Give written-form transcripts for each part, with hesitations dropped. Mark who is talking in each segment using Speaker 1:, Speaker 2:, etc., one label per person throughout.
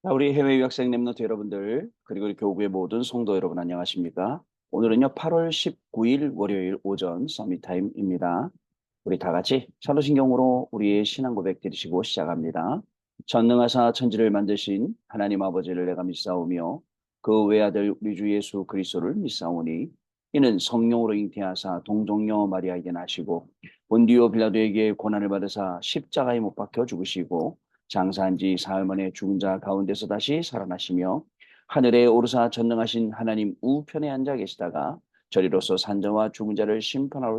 Speaker 1: 자, 우리 해외 유학생 랩런트 여러분들, 그리고 우리 교구의 모든 성도 여러분 안녕하십니까? 오늘은요, 8월 19일 월요일 오전 서밋타임입니다. 우리 다 같이 서로신경으로 우리의 신앙 고백 드리시고 시작합니다. 전능하사 천지를 만드신 하나님 아버지를 내가 믿사오며 그 외아들 우리 주 예수 그리스도를 믿사오니 이는 성령으로 잉태하사 동정녀 마리아에게 나시고 본디오 빌라도에게 고난을 받으사 십자가에 못 박혀 죽으시고 장사한 지 사흘 만에 죽은 자 가운데서 다시 살아나시며 하늘에 오르사 전능하신 하나님 우편에 앉아 계시다가 저리로서 산자와 죽은 자를 심판하러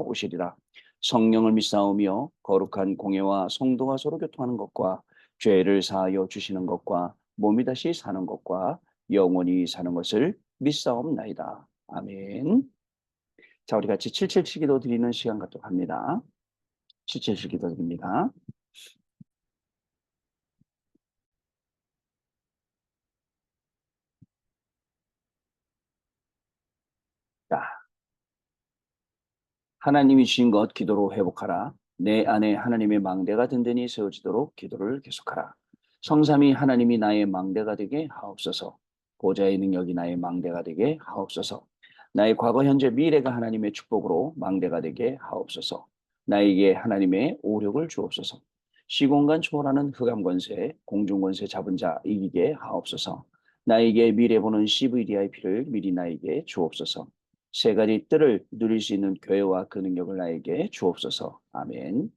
Speaker 1: 오시리라. 성령을 믿사오며 거룩한 공예와 성도가 서로 교통하는 것과 죄를 사하여 주시는 것과 몸이 다시 사는 것과 영원히 사는 것을 믿사옵나이다. 아멘. 자, 우리 같이 777 기도 드리는 시간 갖도록 합니다. 777 기도 드립니다. 자, 하나님이 주신 것 기도로 회복하라. 내 안에 하나님의 망대가 든든히 세워지도록 기도를 계속하라. 성삼위 하나님이 나의 망대가 되게 하옵소서. 보좌의 능력이 나의 망대가 되게 하옵소서. 나의 과거, 현재, 미래가 하나님의 축복으로 망대가 되게 하옵소서. 나에게 하나님의 오력을 주옵소서. 시공간 초월하는 흑암 권세, 공중 권세 잡은 자 이기게 하옵소서. 나에게 미래 보는 CVDIP를 미리 나에게 주옵소서. 세 가지 뜰을 누릴 수 있는 교회와 그 능력을 나에게 주옵소서. 아멘.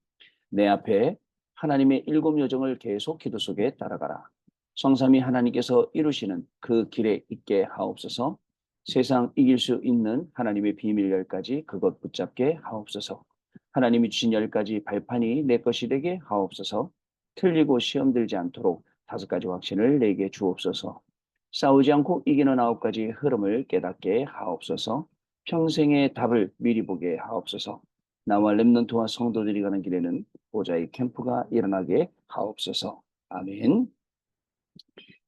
Speaker 1: 내 앞에 하나님의 일곱 요정을 계속 기도 속에 따라가라. 성삼위 하나님께서 이루시는 그 길에 있게 하옵소서. 세상 이길 수 있는 하나님의 비밀 열까지 그것 붙잡게 하옵소서. 하나님이 주신 열 가지 발판이 내 것이 되게 하옵소서. 틀리고 시험 들지 않도록 다섯 가지 확신을 내게 주옵소서. 싸우지 않고 이기는 아홉 가지 흐름을 깨닫게 하옵소서. 평생의 답을 미리 보게 하옵소서. 나와 렘넌트와 성도들이 가는 길에는 보좌의 캠프가 일어나게 하옵소서. 아멘.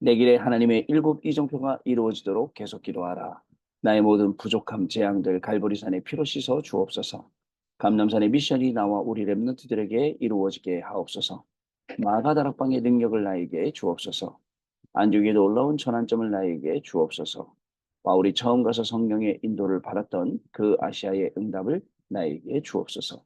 Speaker 1: 내 길에 하나님의 일곱 이정표가 이루어지도록 계속 기도하라. 나의 모든 부족함, 재앙들 갈보리산에 피로 씻어 주옵소서. 감람산의 미션이 나와 우리 렘넌트들에게 이루어지게 하옵소서. 마가다락방의 능력을 나에게 주옵소서. 안중에도 올라온 전환점을 나에게 주옵소서. 바울이 처음 가서 성령의 인도를 받았던 그 아시아의 응답을 나에게 주옵소서.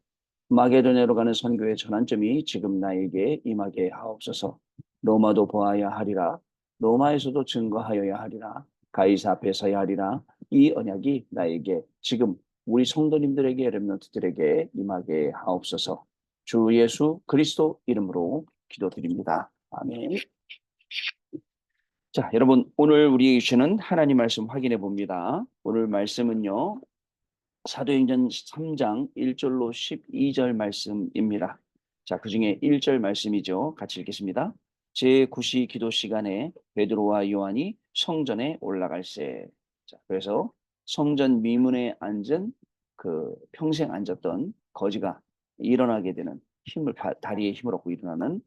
Speaker 1: 마게도냐로 가는 선교의 전환점이 지금 나에게 임하게 하옵소서. 로마도 보아야 하리라. 로마에서도 증거하여야 하리라. 가이사 앞에 서야 하리라. 이 언약이 나에게 지금 우리 성도님들에게 렘넌트들에게 임하게 하옵소서. 주 예수 그리스도 이름으로 기도드립니다. 아멘. 자, 여러분 오늘 우리에게 주시는 하나님 말씀 확인해 봅니다. 오늘 말씀은요. 사도행전 3장 1절로 12절 말씀입니다. 자, 그중에 1절 말씀이죠. 같이 읽겠습니다. 제9시 기도 시간에 베드로와 요한이 성전에 올라갈세. 자, 그래서 성전 미문에 앉은 그 평생 앉았던 거지가 일어나게 되는 다리에 힘을 얻고 일어나는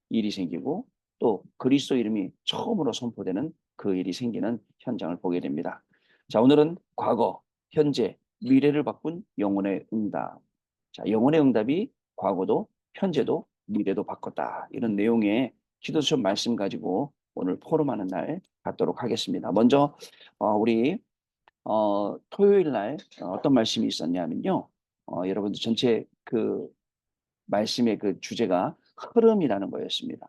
Speaker 1: 일이 생기고 또 그리스도 이름이 처음으로 선포되는 그 일이 생기는 현장을 보게 됩니다. 자, 오늘은 과거, 현재, 미래를 바꾼 영혼의 응답. 자, 영혼의 응답이 과거도 현재도 미래도 바꿨다. 이런 내용의 기도서 말씀 가지고 오늘 포럼하는 날 갖도록 하겠습니다. 먼저 우리 토요일 날 어떤 말씀이 있었냐면요. 여러분들 전체 그 말씀의 그 주제가 흐름이라는 거였습니다.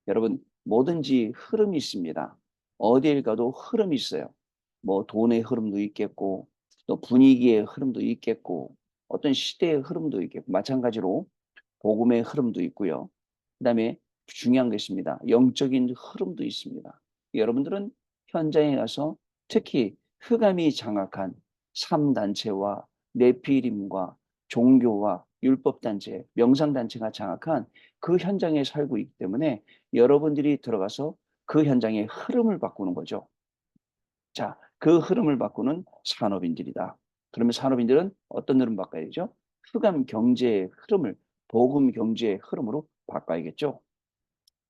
Speaker 1: 여러분 뭐든지 흐름이 있습니다. 어디에 가도 흐름이 있어요. 뭐 돈의 흐름도 있겠고 또 분위기의 흐름도 있겠고 어떤 시대의 흐름도 있겠고 마찬가지로 복음의 흐름도 있고요. 그다음에 중요한 게 있습니다. 영적인 흐름도 있습니다. 여러분들은 현장에 가서 특히 흑암이 장악한 3단체와 네피림과 종교와 율법단체, 명상단체가 장악한 그 현장에 살고 있기 때문에 여러분들이 들어가서 그 현장의 흐름을 바꾸는 거죠. 자, 그 흐름을 바꾸는 산업인들이다. 그러면 산업인들은 어떤 흐름 바꿔야죠? 흑암 경제의 흐름을 복음 경제의 흐름으로 바꿔야겠죠.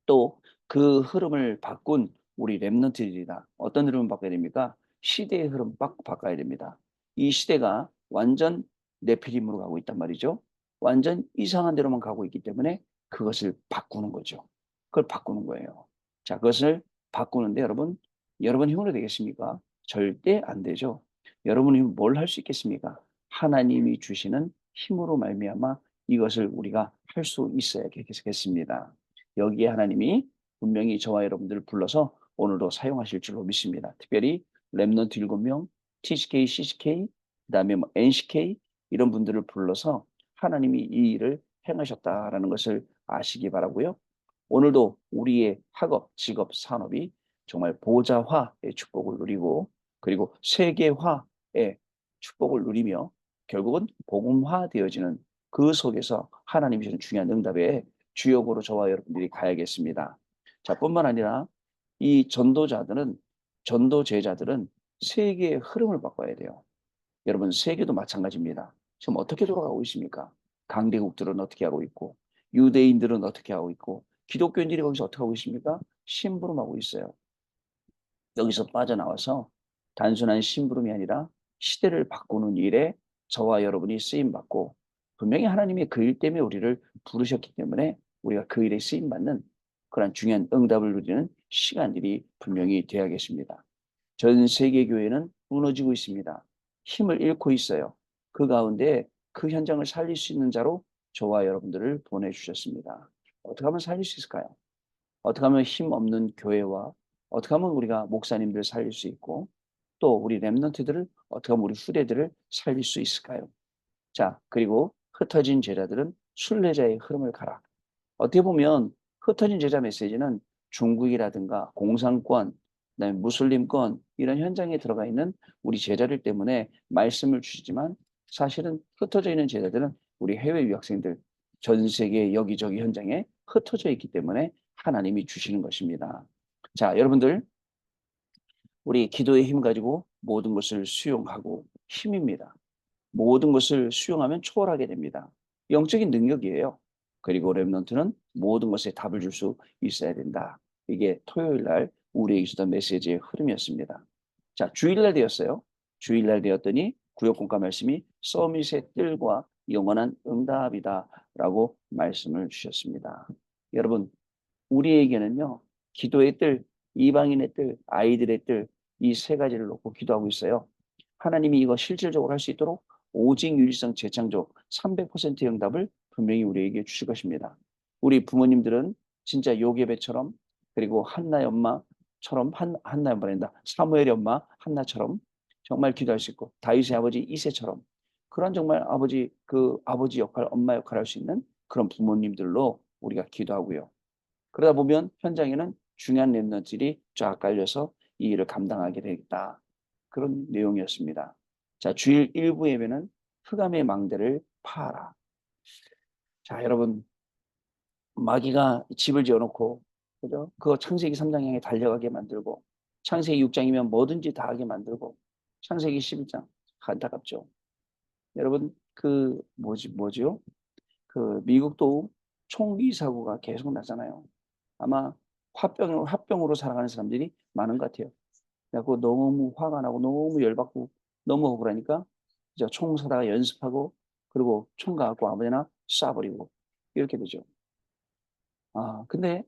Speaker 1: 또 그 흐름을 바꾼 우리 렘넌트들이다. 어떤 흐름을 바꿔야 됩니까? 시대의 흐름 바꿔야 됩니다. 이 시대가 완전 네피림으로 가고 있단 말이죠. 완전 이상한 데로만 가고 있기 때문에 그것을 바꾸는 거죠. 그걸 바꾸는 거예요. 자, 그것을 바꾸는데 여러분 힘으로 되겠습니까? 절대 안 되죠. 여러분이 뭘 할 수 있겠습니까? 하나님이 주시는 힘으로 말미암아 이것을 우리가 할 수 있어야 겠습니다. 여기에 하나님이 분명히 저와 여러분들을 불러서 오늘도 사용하실 줄로 믿습니다. 특별히 렘넌트 7명, TCK, CCK, 그다음에 뭐 NCK 이런 분들을 불러서 하나님이 이 일을 행하셨다라는 것을 아시기 바라고요. 오늘도 우리의 학업, 직업, 산업이 정말 보좌화의 축복을 누리고 그리고 세계화의 축복을 누리며 결국은 복음화되어지는 그 속에서 하나님이 주는 중요한 응답의 주역으로 저와 여러분들이 가야겠습니다. 자, 뿐만 아니라 이 전도 제자들은 세계의 흐름을 바꿔야 돼요. 여러분 세계도 마찬가지입니다. 지금 어떻게 돌아가고 있습니까? 강대국들은 어떻게 하고 있고 유대인들은 어떻게 하고 있고 기독교인들이 거기서 어떻게 하고 있습니까? 심부름하고 있어요. 여기서 빠져나와서 단순한 심부름이 아니라 시대를 바꾸는 일에 저와 여러분이 쓰임받고 분명히 하나님이 그 일 때문에 우리를 부르셨기 때문에 우리가 그 일에 쓰임받는 그런 중요한 응답을 누리는 시간들이 분명히 되어야겠습니다. 전 세계 교회는 무너지고 있습니다. 힘을 잃고 있어요. 그 가운데 그 현장을 살릴 수 있는 자로 저와 여러분들을 보내주셨습니다. 어떻게 하면 살릴 수 있을까요? 어떻게 하면 힘 없는 교회와 어떻게 하면 우리가 목사님들을 살릴 수 있고 또 우리 렘넌트들을 어떻게 하면 우리 후대들을 살릴 수 있을까요? 자, 그리고 흩어진 제자들은 순례자의 흐름을 가라. 어떻게 보면 흩어진 제자 메시지는 중국이라든가 공산권, 그다음에 무슬림권 이런 현장에 들어가 있는 우리 제자들 때문에 말씀을 주시지만 사실은 흩어져 있는 제자들은 우리 해외 유학생들 전 세계 여기저기 현장에 흩어져 있기 때문에 하나님이 주시는 것입니다. 자, 여러분들 우리 기도의 힘 가지고 모든 것을 수용하고 힘입니다. 모든 것을 수용하면 초월하게 됩니다. 영적인 능력이에요. 그리고 렘넌트는 모든 것에 답을 줄 수 있어야 된다. 이게 토요일 날 우리에게 주던 메시지의 흐름이었습니다. 자, 주일날 되었어요. 주일날 되었더니 구역공과 말씀이 서밋의 뜰과 영원한 응답이다라고 말씀을 주셨습니다. 여러분, 우리에게는요, 기도의 뜰, 이방인의 뜰, 아이들의 뜰, 이 세 가지를 놓고 기도하고 있어요. 하나님이 이거 실질적으로 할 수 있도록 오직 유일성 재창조 300%의 응답을 분명히 우리에게 주실 것입니다. 우리 부모님들은 진짜 요게벳처럼 그리고 한나의 엄마처럼 한나의 엄마란다. 사무엘의 엄마 한나처럼 정말 기도할 수 있고 다윗의 아버지 이새처럼 그런 정말 아버지 역할, 엄마 역할을 할 수 있는 그런 부모님들로 우리가 기도하고요. 그러다 보면 현장에는 중요한 랩런트들이 쫙 깔려서 이 일을 감당하게 되겠다. 그런 내용이었습니다. 자, 주일 1부 예배는 흑암의 망대를 파라. 자, 여러분, 마귀가 집을 지어놓고, 그죠? 그거 창세기 3장 향해 달려가게 만들고, 창세기 6장이면 뭐든지 다 하게 만들고, 창세기 11장, 안타깝죠. 여러분, 뭐죠? 그, 미국도 총기 사고가 계속 나잖아요. 아마 화병으로 살아가는 사람들이 많은 것 같아요. 그래갖고 너무 화가 나고 너무 열받고 너무 억울하니까 이제 총 사다가 연습하고 그리고 총 가갖고 아무데나 쏴버리고 이렇게 되죠. 아, 근데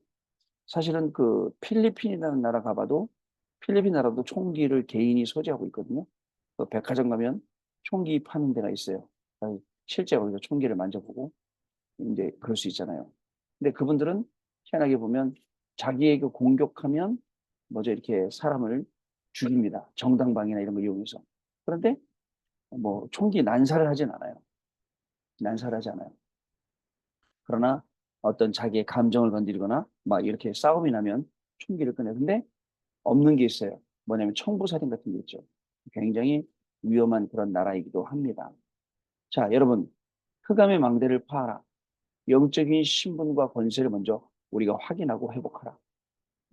Speaker 1: 사실은 그 필리핀이라는 나라 가봐도 필리핀 나라도 총기를 개인이 소지하고 있거든요. 그 백화점 가면 총기 파는 데가 있어요. 실제 거기서 총기를 만져보고 이제 그럴 수 있잖아요. 근데 그분들은 희한하게 보면 자기에게 공격하면 먼저 이렇게 사람을 죽입니다. 정당방위나 이런 걸 이용해서. 그런데 뭐 총기 난사를 하진 않아요. 난사를 하지 않아요. 그러나 어떤 자기의 감정을 건드리거나 막 이렇게 싸움이 나면 총기를 꺼내요. 근데 없는 게 있어요. 뭐냐면 청부살인 같은 게 있죠. 굉장히 위험한 그런 나라이기도 합니다. 자, 여러분, 흑암의 망대를 파하라. 영적인 신분과 권세를 먼저 우리가 확인하고 회복하라.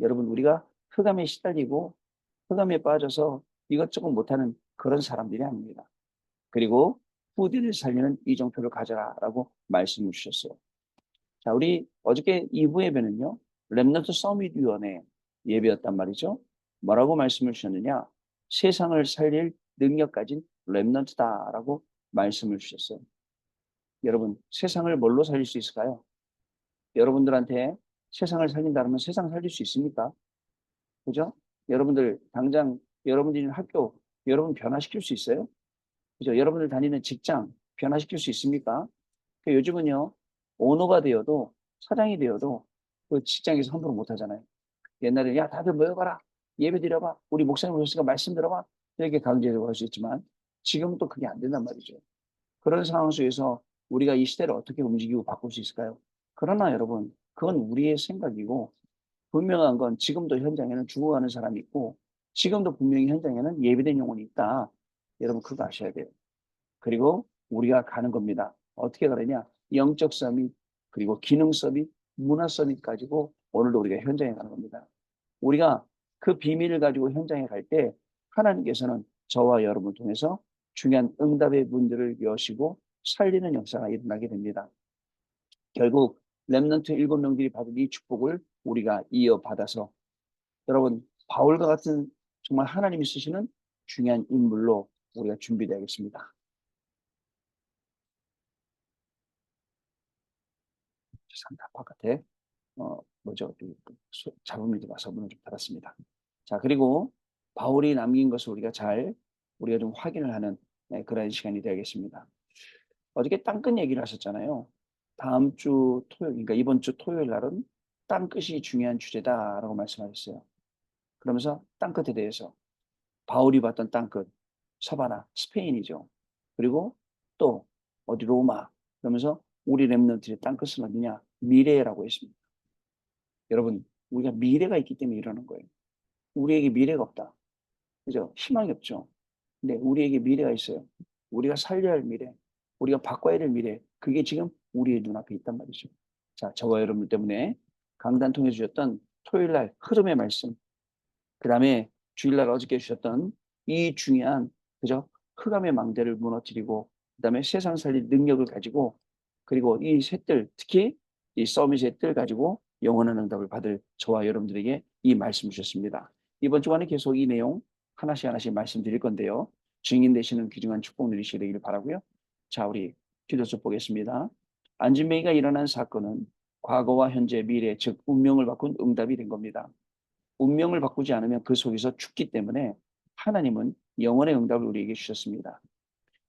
Speaker 1: 여러분, 우리가 흑암에 시달리고 흑암에 빠져서 이것저것 못하는 그런 사람들이 아닙니다. 그리고 후대를 살리는 이정표를 가져라라고 말씀을 주셨어요. 자, 우리 어저께 2부 예배는요, 렘넌트 서밋 위원회 예배였단 말이죠. 뭐라고 말씀을 주셨느냐? 세상을 살릴 능력 가진 렘넌트다라고 말씀을 주셨어요. 여러분, 세상을 뭘로 살릴 수 있을까요? 여러분들한테 세상을 살린다면 세상 살릴 수 있습니까? 그죠? 여러분들 당장 여러분들이 있는 학교 여러분 변화시킬 수 있어요? 그죠? 여러분들 다니는 직장 변화시킬 수 있습니까? 요즘은요, 오너가 되어도 사장이 되어도 그 직장에서 함부로 못 하잖아요. 옛날에 야 다들 모여봐라, 예배 드려봐, 우리 목사님 오셨으니까 말씀 들어봐, 이렇게 강제적으로 할 수 있지만 지금은 또 그게 안 된단 말이죠. 그런 상황 속에서 우리가 이 시대를 어떻게 움직이고 바꿀 수 있을까요? 그러나 여러분, 그건 우리의 생각이고 분명한 건 지금도 현장에는 죽어가는 사람이 있고 지금도 분명히 현장에는 예비된 영혼이 있다. 여러분 그거 아셔야 돼요. 그리고 우리가 가는 겁니다. 어떻게 가느냐? 영적 서밋, 그리고 기능 서밋, 문화 서밋 가지고 오늘도 우리가 현장에 가는 겁니다. 우리가 그 비밀을 가지고 현장에 갈 때 하나님께서는 저와 여러분을 통해서 중요한 응답의 문들을 여시고 살리는 역사가 일어나게 됩니다. 결국 렘넌트 7명들이 받은 이 축복을 우리가 이어받아서 여러분 바울과 같은 정말 하나님이 쓰시는 중요한 인물로 우리가 준비되겠습니다. 죄송합니다. 바깥에 뭐죠? 잡음이 들어와서 문을 좀 닫았습니다. 자, 그리고 바울이 남긴 것을 우리가 좀 확인을 하는 그런 시간이 되겠습니다. 어저께 땅끝 얘기를 하셨잖아요. 다음 주 토요일, 그러니까 이번 주 토요일 날은 땅끝이 중요한 주제다라고 말씀하셨어요. 그러면서 땅끝에 대해서 바울이 봤던 땅끝, 서바나, 스페인이죠. 그리고 또 어디 로마, 그러면서 우리 렘넌트의 땅끝은 어디냐? 미래라고 했습니다. 여러분, 우리가 미래가 있기 때문에 이러는 거예요. 우리에게 미래가 없다. 그죠? 희망이 없죠. 근데 우리에게 미래가 있어요. 우리가 살려야 할 미래, 우리가 바꿔야 될 미래, 그게 지금 우리의 눈앞에 있단 말이죠. 자, 저와 여러분 때문에 강단 통해 주셨던 토요일 날 흐름의 말씀, 그 다음에 주일날 어저께 주셨던 이 중요한, 그죠? 흑암의 망대를 무너뜨리고, 그 다음에 세상 살릴 능력을 가지고, 그리고 이 셋들, 특히 이 서밋의 뜰 가지고 영원한 응답을 받을 저와 여러분들에게 이 말씀 주셨습니다. 이번 주간에 계속 이 내용 하나씩 하나씩 말씀드릴 건데요. 증인 되시는 귀중한 축복 누리시게 되기를 바라고요. 자, 우리 기도서 보겠습니다. 안진뱅이가 일어난 사건은 과거와 현재, 미래, 즉 운명을 바꾼 응답이 된 겁니다. 운명을 바꾸지 않으면 그 속에서 죽기 때문에 하나님은 영원의 응답을 우리에게 주셨습니다.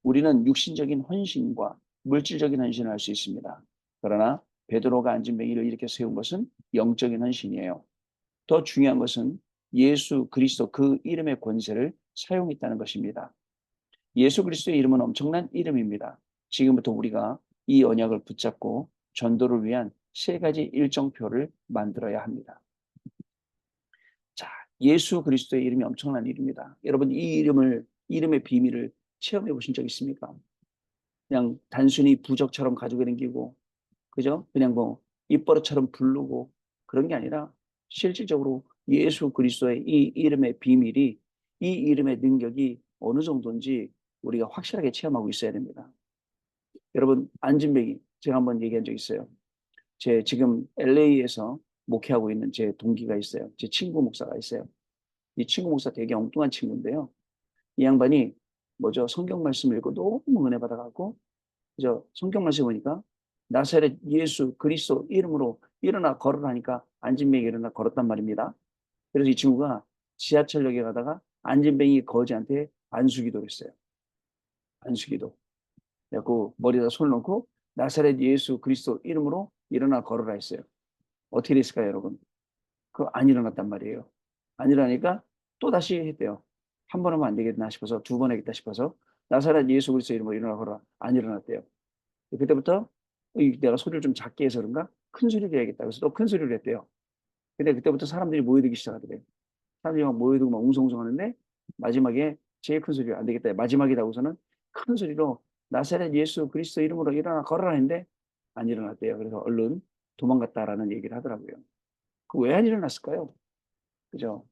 Speaker 1: 우리는 육신적인 헌신과 물질적인 헌신을 할 수 있습니다. 그러나 베드로가 안진뱅이를 이렇게 세운 것은 영적인 헌신이에요. 더 중요한 것은 예수 그리스도 그 이름의 권세를 사용했다는 것입니다. 예수 그리스도의 이름은 엄청난 이름입니다. 지금부터 우리가 이 언약을 붙잡고 전도를 위한 세 가지 일정표를 만들어야 합니다. 자, 예수 그리스도의 이름이 엄청난 이름입니다. 여러분 이 이름의 비밀을 체험해 보신 적 있습니까? 그냥 단순히 부적처럼 가지고 다니고, 그죠? 그냥 뭐 입버릇처럼 부르고 그런 게 아니라 실질적으로 예수 그리스도의 이 이름의 비밀이, 이 이름의 능력이 어느 정도인지 우리가 확실하게 체험하고 있어야 됩니다. 여러분 안진뱅이 제가 한번 얘기한 적 있어요. 제 지금 LA에서 목회하고 있는 제 동기가 있어요. 제 친구 목사가 있어요. 이 친구 목사 되게 엉뚱한 친구인데요. 이 양반이 뭐죠? 성경 말씀 읽고 너무 은혜 받아갖고, 그죠? 성경 말씀 보니까 나사렛 예수 그리스도 이름으로 일어나 걸으라니까 안진뱅이 일어나 걸었단 말입니다. 그래서 이 친구가 지하철역에 가다가 안진뱅이 거지한테 안수기도를 했어요. 안수기도. 그래갖고 머리에다 손을 넣고 나사렛 예수 그리스도 이름으로 일어나 걸으라 했어요. 어떻게 됐을까요, 여러분? 그거 안 일어났단 말이에요. 안 일어나니까 또 다시 했대요. 한 번 하면 안 되겠나 싶어서 두 번 하겠다 싶어서 나사렛 예수 그리스도 이름으로 일어나 걸어라. 안 일어났대요. 그때부터 내가 소리를 좀 작게 해서 그런가? 큰 소리를 해야겠다. 그래서 또 큰 소리를 했대요. 근데 그때부터 사람들이 모여들기 시작하더래요. 사람들이 막 모여들고 막 웅성웅성 하는데 마지막에 제일 큰 소리가 안 되겠다. 마지막이다 하고서는 큰 소리로 나사렛 예수 그리스도 이름으로 일어나 걸어라 했는데 안 일어났대요. 그래서 얼른 도망갔다라는 얘기를 하더라고요. 그 왜 안 일어났을까요? 그죠?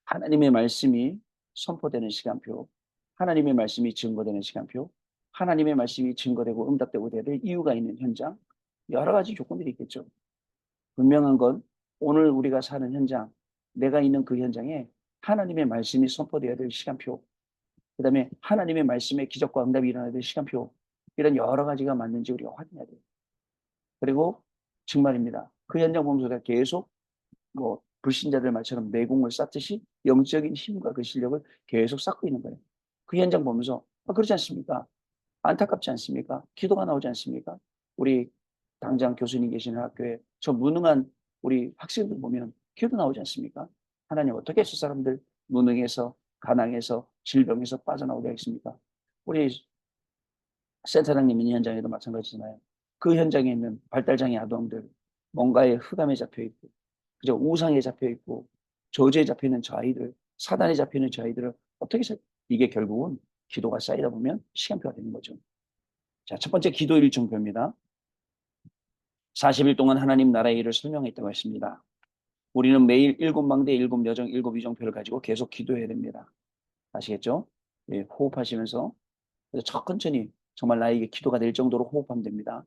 Speaker 1: 하나님의 말씀이 선포되는 시간표, 하나님의 말씀이 증거되는 시간표, 하나님의 말씀이 증거되고 응답되고 돼야 될 이유가 있는 현장, 여러 가지 조건들이 있겠죠. 분명한 건 오늘 우리가 사는 현장, 내가 있는 그 현장에 하나님의 말씀이 선포되어야 될 시간표, 그 다음에 하나님의 말씀에 기적과 응답이 일어나야 될 시간표, 이런 여러 가지가 맞는지 우리가 확인해야 돼요. 그리고 정말입니다. 그 현장 보면서 계속 뭐 불신자들 말처럼 내공을 쌓듯이 영적인 힘과 그 실력을 계속 쌓고 있는 거예요. 그 현장 보면서 그렇지 않습니까? 안타깝지 않습니까? 기도가 나오지 않습니까? 우리 당장 교수님 계시는 학교에 저 무능한 우리 학생들 보면 기도 나오지 않습니까? 하나님 어떻게 저 사람들 무능해서 가난해서 질병에서 빠져나오게 하겠습니까? 우리 센터장님 있는 현장에도 마찬가지잖아요. 그 현장에 있는 발달장애 아동들 뭔가에 흑암에 잡혀 있고 그저 우상에 잡혀 있고 저주에 잡혀 있는 저 아이들 사단에 잡혀 있는 저 아이들을 어떻게 이게 결국은 기도가 쌓이다 보면 시간표가 되는 거죠. 자, 첫 번째 기도 일정표입니다. 40일 동안 하나님 나라의 일을 설명했다고 했습니다. 우리는 매일 7망대, 7여정, 7위정표를 가지고 계속 기도해야 됩니다. 아시겠죠? 예, 호흡하시면서 그래서 천천히 정말 나에게 기도가 될 정도로 호흡하면 됩니다.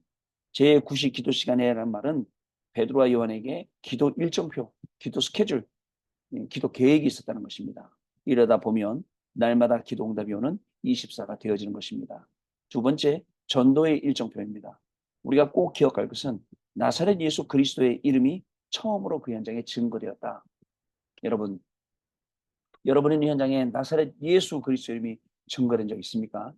Speaker 1: 제9시 기도 시간에라는 말은 베드로와 요한에게 기도 일정표, 기도 스케줄, 기도 계획이 있었다는 것입니다. 이러다 보면 날마다 기도 응답이 오는 24가 되어지는 것입니다. 두 번째, 전도의 일정표입니다. 우리가 꼭 기억할 것은 나사렛 예수 그리스도의 이름이 처음으로 그 현장에 증거되었다. 여러분, 여러분의 현장에 나사렛 예수 그리스도 이름이 증거된 적 있습니까?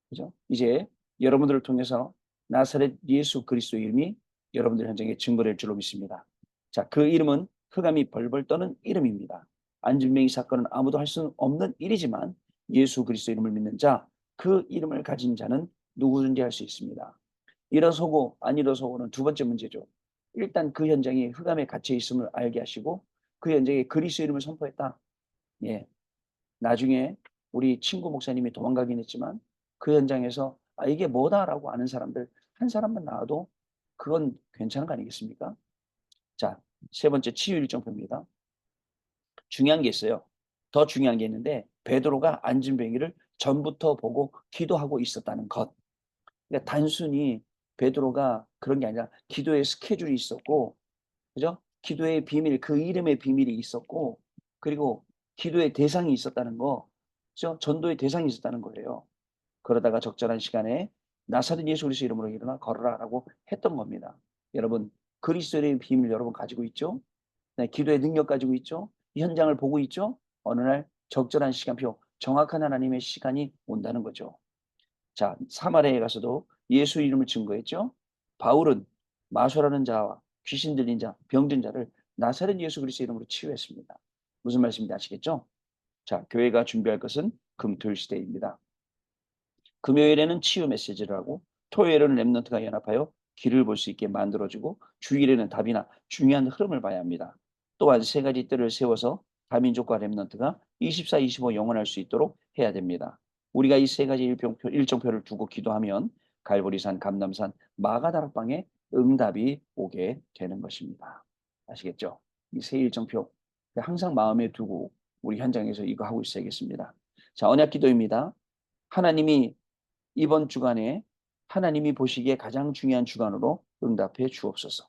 Speaker 1: 그죠? 이제 여러분들을 통해서 나사렛 예수 그리스도 이름이 여러분들 현장에 증거될 줄로 믿습니다. 자, 그 이름은 흑암이 벌벌 떠는 이름입니다. 안진뱅이 사건은 아무도 할 수 없는 일이지만 예수 그리스도 이름을 믿는 자, 그 이름을 가진 자는 누구든지 할 수 있습니다. 일어서고 안 일어서고는 두 번째 문제죠. 일단 그 현장에 흑암에 갇혀 있음을 알게 하시고 그 현장에 그리스도 이름을 선포했다. 예, 나중에 우리 친구 목사님이 도망가긴 했지만 그 현장에서 이게 뭐다라고 아는 사람들 한 사람만 나와도 그건 괜찮은 거 아니겠습니까? 자, 세 번째 치유 일정표입니다. 중요한 게 있어요. 더 중요한 게 있는데 베드로가 안진뱅이를 전부터 보고 기도하고 있었다는 것. 그러니까 단순히 베드로가 그런 게 아니라 기도의 스케줄이 있었고, 그죠? 기도의 비밀, 그 이름의 비밀이 있었고, 그리고 기도의 대상이 있었다는 거, 그죠? 전도의 대상이 있었다는 거예요. 그러다가 적절한 시간에 나사렛 예수 그리스도 이름으로 일어나 걸어라라고 했던 겁니다. 여러분, 그리스도의 비밀 여러분 가지고 있죠? 네, 기도의 능력 가지고 있죠? 이 현장을 보고 있죠? 어느 날 적절한 시간표, 정확한 하나님의 시간이 온다는 거죠. 자, 사마리아에 가서도 예수 이름을 증거했죠. 바울은 마소라는 자와 귀신 들린 자, 병든 자를 나사렛 예수 그리스도 이름으로 치유했습니다. 무슨 말씀인지 아시겠죠? 자, 교회가 준비할 것은 금토일 시대입니다. 금요일에는 치유 메시지를 하고 토요일에는 렘넌트가 연합하여 길을 볼 수 있게 만들어주고 주일에는 답이나 중요한 흐름을 봐야 합니다. 또한 세 가지 뜰을 세워서 다민족과 렘넌트가 24, 25 영원할 수 있도록 해야 됩니다. 우리가 이 세 가지 일정표를 두고 기도하면 갈보리산, 감남산, 마가다락방에 응답이 오게 되는 것입니다. 아시겠죠? 이 세 일정표 항상 마음에 두고 우리 현장에서 이거 하고 있어야겠습니다. 자, 언약 기도입니다. 하나님이 이번 주간에 하나님이 보시기에 가장 중요한 주간으로 응답해 주옵소서.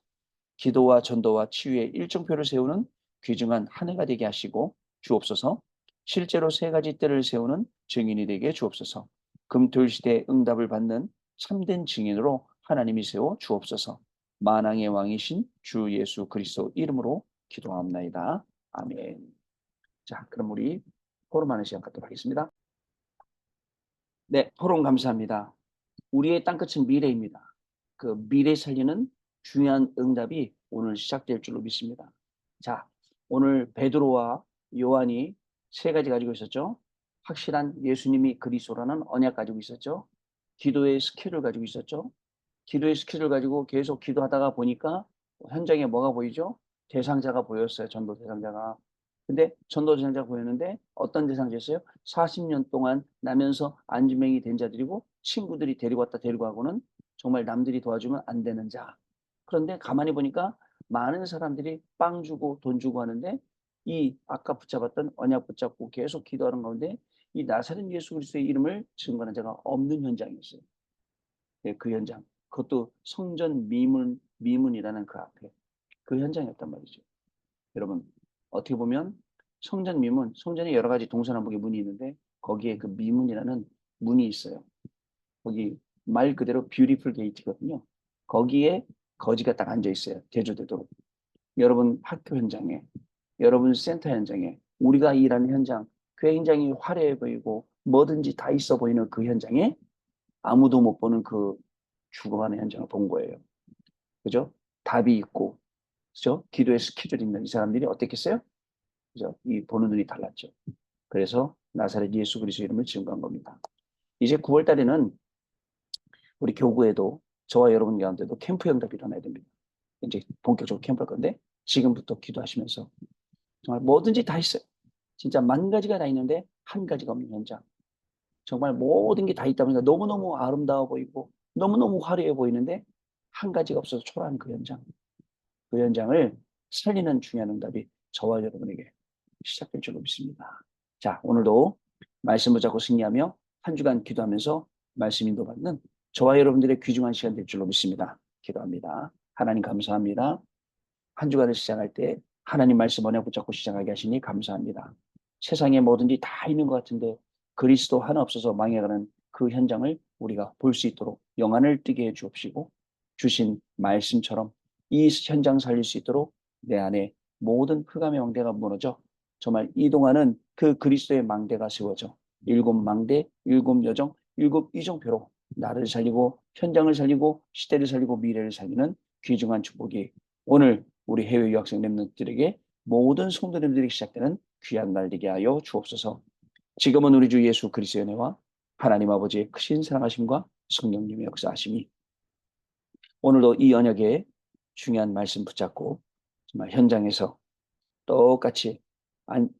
Speaker 1: 기도와 전도와 치유의 일정표를 세우는 귀중한 한 해가 되게 하시고 주옵소서. 실제로 세 가지 때를 세우는 증인이 되게 주옵소서. 금토일 시대에 응답을 받는 참된 증인으로 하나님이 세워 주옵소서. 만왕의 왕이신 주 예수 그리스도 이름으로 기도합나이다. 아멘. 자, 그럼 우리 포럼하는 시간 갖도록 하겠습니다. 네, 토론 감사합니다. 우리의 땅끝은 미래입니다. 그 미래 살리는 중요한 응답이 오늘 시작될 줄로 믿습니다. 자, 오늘 베드로와 요한이 세 가지 가지고 있었죠. 확실한 예수님이 그리스도라는 언약 가지고 있었죠. 기도의 스킬을 가지고 있었죠. 기도의 스킬을 가지고 계속 기도하다가 보니까 현장에 뭐가 보이죠? 대상자가 보였어요. 전도 대상자가. 근데 전도 대상자가 보였는데 어떤 대상자였어요? 40년 동안 나면서 안진뱅이 된 자들이고 친구들이 데리고 왔다 데리고 가고는 정말 남들이 도와주면 안 되는 자. 그런데 가만히 보니까 많은 사람들이 빵 주고 돈 주고 하는데 이 아까 붙잡았던 언약 붙잡고 계속 기도하는 가운데 이 나사렛 예수 그리스도의 이름을 증거하는 자가 없는 현장이었어요. 예, 그 현장. 그것도 성전 미문이라는 그 앞에 그 현장이었단 말이죠. 여러분, 어떻게 보면 성전 미문, 성전에 여러 가지 동서남북의 문이 있는데 거기에 그 미문이라는 문이 있어요. 거기 말 그대로 뷰티풀 게이트거든요. 거기에 거지가 딱 앉아 있어요. 대조되도록. 여러분 학교 현장에 여러분 센터 현장에, 우리가 일하는 현장, 굉장히 화려해 보이고 뭐든지 다 있어 보이는 그 현장에 아무도 못 보는 그 죽어가는 현장을 본 거예요. 그죠? 답이 있고, 그죠? 기도의 스케줄이 있는 이 사람들이 어땠겠어요? 그죠? 이 보는 눈이 달랐죠. 그래서 나사렛 예수 그리스도 이름을 증거한 겁니다. 이제 9월 달에는 우리 교구에도 저와 여러분 가운데도 캠프 응답이 일어나야 됩니다. 이제 본격적으로 캠프할 건데 지금부터 기도하시면서 정말 뭐든지 다 있어요. 진짜 만 가지가 다 있는데 한 가지가 없는 현장. 정말 모든 게 다 있다 보니까 너무너무 아름다워 보이고 너무너무 화려해 보이는데 한 가지가 없어서 초라한 그 현장. 그 현장을 살리는 중요한 응답이 저와 여러분에게 시작될 줄로 믿습니다. 자, 오늘도 말씀 붙잡고 승리하며 한 주간 기도하면서 말씀 인도받는 저와 여러분들의 귀중한 시간 될 줄로 믿습니다. 기도합니다. 하나님 감사합니다. 한 주간을 시작할 때 하나님 말씀 언약 붙잡고 시작하게 하시니 감사합니다. 세상에 뭐든지 다 있는 것 같은데 그리스도 하나 없어서 망해가는 그 현장을 우리가 볼 수 있도록 영안을 뜨게 해 주옵시고 주신 말씀처럼 이 현장 살릴 수 있도록 내 안에 모든 흑암의 망대가 무너져 정말 이동하는 그 그리스도의 망대가 세워져 일곱 망대, 일곱 여정, 일곱 이정표로 나를 살리고 현장을 살리고 시대를 살리고 미래를 살리는 귀중한 축복이 오늘 우리 해외 유학생 랩런트들에게 모든 성도님들이 시작되는 귀한 날 되게 하여 주옵소서. 지금은 우리 주 예수 그리스도의 은혜와 하나님 아버지의 크신 사랑하심과 성령님의 역사하심이 오늘도 이 언약의 중요한 말씀 붙잡고 정말 현장에서 똑같이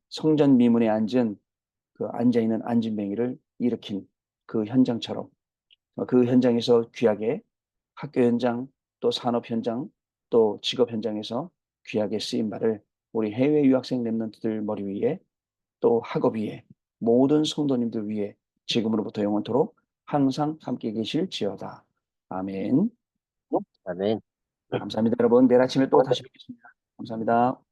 Speaker 1: 성전 미문에 앉은 그 앉아있는 안진뱅이를 일으킨 그 현장처럼 그 현장에서 귀하게 학교 현장 또 산업 현장 또 직업 현장에서 귀하게 쓰임 바를 우리 해외 유학생 랩런트들 머리 위에 또 학업 위에 모든 성도님들 위에 지금으로부터 영원토록 항상 함께 계실지어다. 아멘.
Speaker 2: 아멘.
Speaker 1: 감사합니다, 여러분. 내일 아침에 또 다시 뵙겠습니다. 감사합니다.